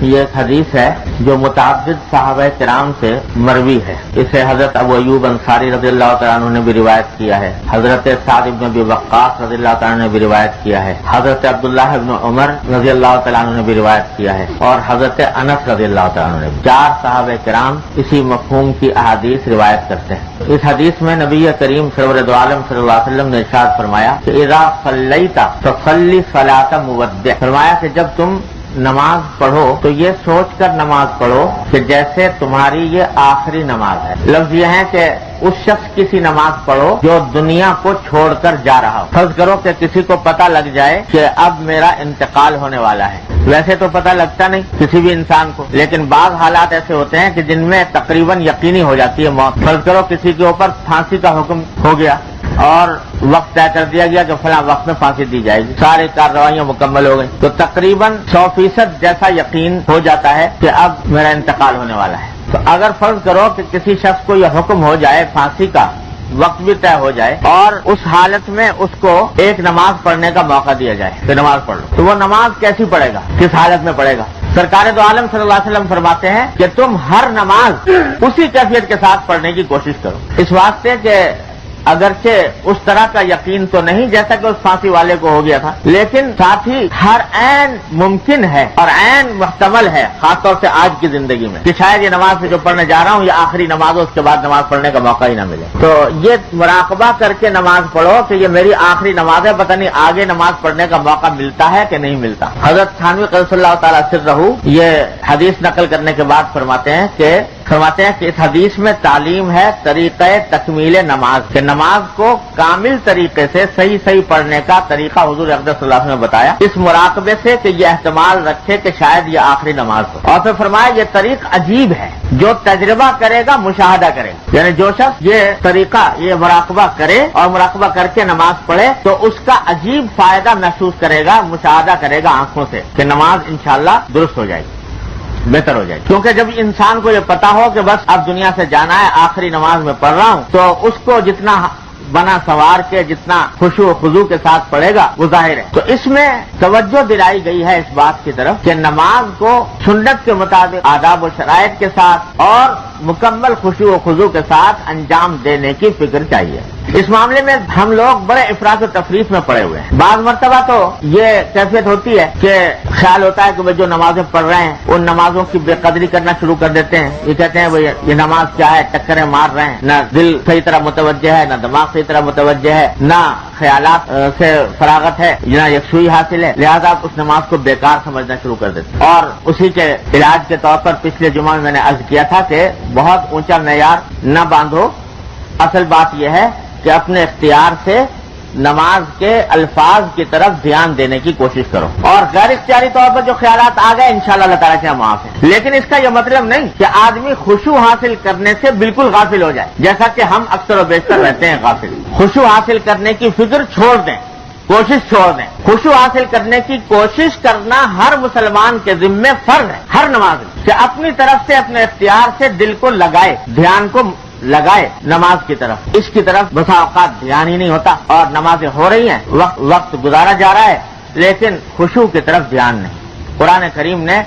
یہ ایک حدیث ہے جو متعدد صحابہ کرام سے مروی ہے. اسے حضرت ابو ایوب انصاری رضی اللہ تعالیٰ عنہ نے بھی روایت کیا ہے, حضرت سعد بن ابی وقاص رضی اللہ تعالیٰ عنہ نے بھی روایت کیا ہے, حضرت عبداللہ بن عمر رضی اللہ تعالیٰ عنہ نے بھی روایت کیا ہے, اور حضرت انس رضی اللہ تعالیٰ عنہ نے بھی. 4 صحابہ کرام اسی مفہوم کی احادیث روایت کرتے ہیں. اس حدیث میں نبی کریم سرور دو عالم صلی اللہ علیہ وسلم نے ارشاد فرمایا کہ اذا صلیت فصلی صلاۃ مودع, فرمایا کہ جب تم نماز پڑھو تو یہ سوچ کر نماز پڑھو کہ جیسے تمہاری یہ آخری نماز ہے. لفظ یہ ہے کہ اس شخص کی سی نماز پڑھو جو دنیا کو چھوڑ کر جا رہا ہو. فرض کرو کہ کسی کو پتہ لگ جائے کہ اب میرا انتقال ہونے والا ہے. ویسے تو پتہ لگتا نہیں کسی بھی انسان کو, لیکن بعض حالات ایسے ہوتے ہیں کہ جن میں تقریباً یقینی ہو جاتی ہے موت. فرض کرو کسی کے اوپر پھانسی کا حکم ہو گیا اور وقت طے کر دیا گیا کہ فلاں وقت میں پھانسی دی جائے گی, ساری کارروائیاں مکمل ہو گئی, تو تقریباً 100% جیسا یقین ہو جاتا ہے کہ اب میرا انتقال ہونے والا ہے. تو اگر فرض کرو کہ کسی شخص کو یہ حکم ہو جائے پھانسی کا, وقت بھی طے ہو جائے, اور اس حالت میں اس کو ایک نماز پڑھنے کا موقع دیا جائے کہ نماز پڑھ لو, تو وہ نماز کیسی پڑھے گا, کس حالت میں پڑھے گا؟ سرکار دو عالم صلی اللہ علیہ وسلم فرماتے ہیں کہ تم ہر نماز اسی کیفیت کے ساتھ پڑھنے کی کوشش کرو, اس واسطے کہ اگرچہ اس طرح کا یقین تو نہیں جیسا کہ اس پھانسی والے کو ہو گیا تھا, لیکن ساتھ ہی ہر عین ممکن ہے اور عین محتمل ہے, خاص طور سے آج کی زندگی میں, کہ شاید یہ نماز سے جو پڑھنے جا رہا ہوں یہ آخری نماز ہو, اس کے بعد نماز پڑھنے کا موقع ہی نہ ملے. تو یہ مراقبہ کر کے نماز پڑھو کہ یہ میری آخری نماز ہے, پتہ نہیں آگے نماز پڑھنے کا موقع ملتا ہے کہ نہیں ملتا. حضرت تھانوی قدس اللہ تعالیٰ سرہ یہ حدیث نقل کرنے کے بعد فرماتے ہیں کہ اس حدیث میں تعلیم ہے طریقہ تکمیل نماز, کہ نماز کو کامل طریقے سے صحیح پڑھنے کا طریقہ حضور اقدس صلی اللہ علیہ وسلم نے بتایا, اس مراقبے سے کہ یہ احتمال رکھے کہ شاید یہ آخری نماز ہو. اور پھر فرمایا یہ طریق عجیب ہے, جو تجربہ کرے گا مشاہدہ کرے گا, یعنی جو شخص یہ طریقہ یہ مراقبہ کرے اور مراقبہ کر کے نماز پڑھے تو اس کا عجیب فائدہ محسوس کرے گا, مشاہدہ کرے گا آنکھوں سے کہ نماز انشاءاللہ درست ہو جائے گی, بہتر ہو جائے گی. کیونکہ جب انسان کو یہ پتا ہو کہ بس اب دنیا سے جانا ہے, آخری نماز میں پڑھ رہا ہوں, تو اس کو جتنا بنا سوار کے جتنا خشوع و خضوع کے ساتھ پڑھے گا وہ ظاہر ہے. تو اس میں توجہ دلائی گئی ہے اس بات کی طرف کہ نماز کو سنت کے مطابق آداب و شرائط کے ساتھ اور مکمل خشوع و خضوع کے ساتھ انجام دینے کی فکر چاہیے. اس معاملے میں ہم لوگ بڑے افراط و تفریط میں پڑے ہوئے ہیں. بعض مرتبہ تو یہ کیفیت ہوتی ہے کہ خیال ہوتا ہے کہ وہ جو نمازیں پڑھ رہے ہیں ان نمازوں کی بے قدری کرنا شروع کر دیتے ہیں. یہ کہتے ہیں یہ نماز کیا ہے, ٹکریں مار رہے ہیں, نہ دل صحیح طرح متوجہ ہے, نہ دماغ صحیح طرح متوجہ ہے, نہ خیالات سے فراغت ہے, نہ یکسوئی حاصل ہے, لہذا آپ اس نماز کو بیکار سمجھنا شروع کر دیتے ہیں. اور اسی کے علاج کے طور پر پچھلے جمعہ میں نے عرض کیا تھا کہ بہت اونچا معیار نہ باندھو. اصل بات یہ ہے کہ اپنے اختیار سے نماز کے الفاظ کی طرف دھیان دینے کی کوشش کرو, اور غیر اختیاری طور پر جو خیالات آ گئے انشاءاللہ اللہ تعالیٰ سے معاف ہے. لیکن اس کا یہ مطلب نہیں کہ آدمی خشوع حاصل کرنے سے بالکل غافل ہو جائے, جیسا کہ ہم اکثر و بیشتر رہتے ہیں غافل. خشوع حاصل کرنے کی فکر چھوڑ دیں, کوشش چھوڑ دیں. خشوع حاصل کرنے کی کوشش کرنا ہر مسلمان کے ذمے فرض ہے, ہر نماز میں, کہ اپنی طرف سے اپنے اختیار سے دل کو لگائے, دھیان کو لگائے نماز کی طرف. اس کی طرف بسا اوقات دھیان ہی نہیں ہوتا اور نمازیں ہو رہی ہیں, وقت گزارا جا رہا ہے, لیکن خشوع کی طرف دھیان نہیں. قرآن کریم نے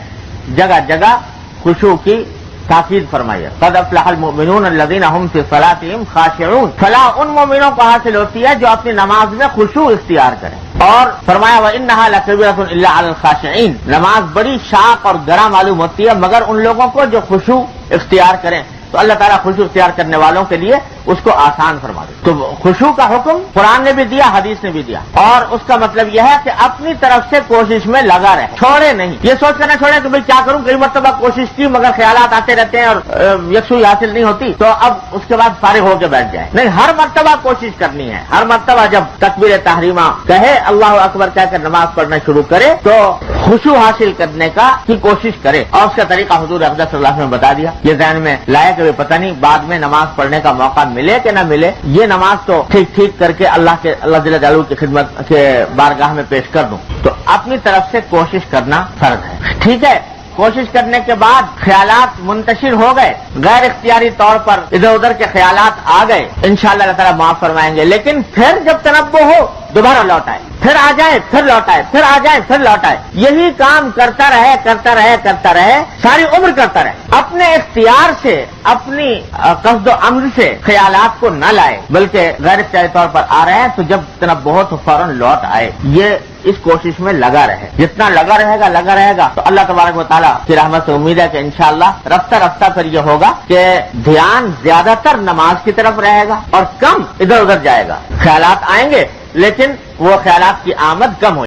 جگہ جگہ خشوع کی تاکید فرمائی ہے. قد افلح المؤمنون الذین هم فی صلاتهم خاشعون, فلاح ان مومنوں کو حاصل ہوتی ہے جو اپنی نماز میں خشوع اختیار کریں. اور فرمایا وَإِنَّهَا لَكَبِيرَةٌ إِلَّا عَلَى الْخَاشِعِينَ, نماز بڑی شاق اور گراں معلوم ہوتی ہے مگر ان لوگوں کو جو خشوع اختیار کریں. تو اللہ تعالیٰ خشوع اختیار کرنے والوں کے لیے اس کو آسان فرما دے. تو خشوع کا حکم قرآن نے بھی دیا, حدیث نے بھی دیا, اور اس کا مطلب یہ ہے کہ اپنی طرف سے کوشش میں لگا رہے, چھوڑے نہیں. یہ سوچ کر نہ چھوڑے کہ بھئی کیا کروں, کئی مرتبہ کوشش کی مگر خیالات آتے رہتے ہیں اور یکسوئی حاصل نہیں ہوتی, تو اب اس کے بعد فارغ ہو کے بیٹھ جائے. نہیں, ہر مرتبہ کوشش کرنی ہے. ہر مرتبہ جب تکبیر تحریمہ کہے, اللہ اکبر کہہ کر نماز پڑھنا شروع کرے تو خشوع حاصل کرنے کی کوشش کرے. اور اس کا طریقہ حضور اقدس صلی اللہ علیہ وسلم نے بتا دیا. یہ ذہن میں لائے کہ پتہ نہیں بعد میں نماز پڑھنے کا موقع ملے کہ نہ ملے, یہ نماز تو ٹھیک کر کے اللہ جل جلالہ کی خدمت کے بارگاہ میں پیش کر دوں. تو اپنی طرف سے کوشش کرنا فرض ہے. ٹھیک ہے, کوشش کرنے کے بعد خیالات منتشر ہو گئے, غیر اختیاری طور پر ادھر ادھر کے خیالات آ گئے, انشاءاللہ اللہ تعالیٰ معاف فرمائیں گے. لیکن پھر جب تنبہ ہو دوبارہ لوٹ آئے. پھر آ جائے پھر لوٹ آئے، پھر آ جائے پھر لوٹ آئے، یہی کام کرتا رہے کرتا رہے کرتا رہے، ساری عمر کرتا رہے، اپنے اختیار سے اپنی قصد و امر سے خیالات کو نہ لائے بلکہ غیر اختیاری طور پر آ رہے ہیں، تو جب اتنا بہت فوراً لوٹ آئے، یہ اس کوشش میں لگا رہے، جتنا لگا رہے گا تو اللہ تبارک و تعالیٰ کی رحمت سے امید ہے کہ انشاءاللہ رفتہ رفتہ پھر یہ ہوگا کہ دھیان زیادہ تر نماز کی طرف رہے گا اور کم ادھر ادھر جائے گا، خیالات آئیں گے لیکن وہ خیالات کی آمد کم ہو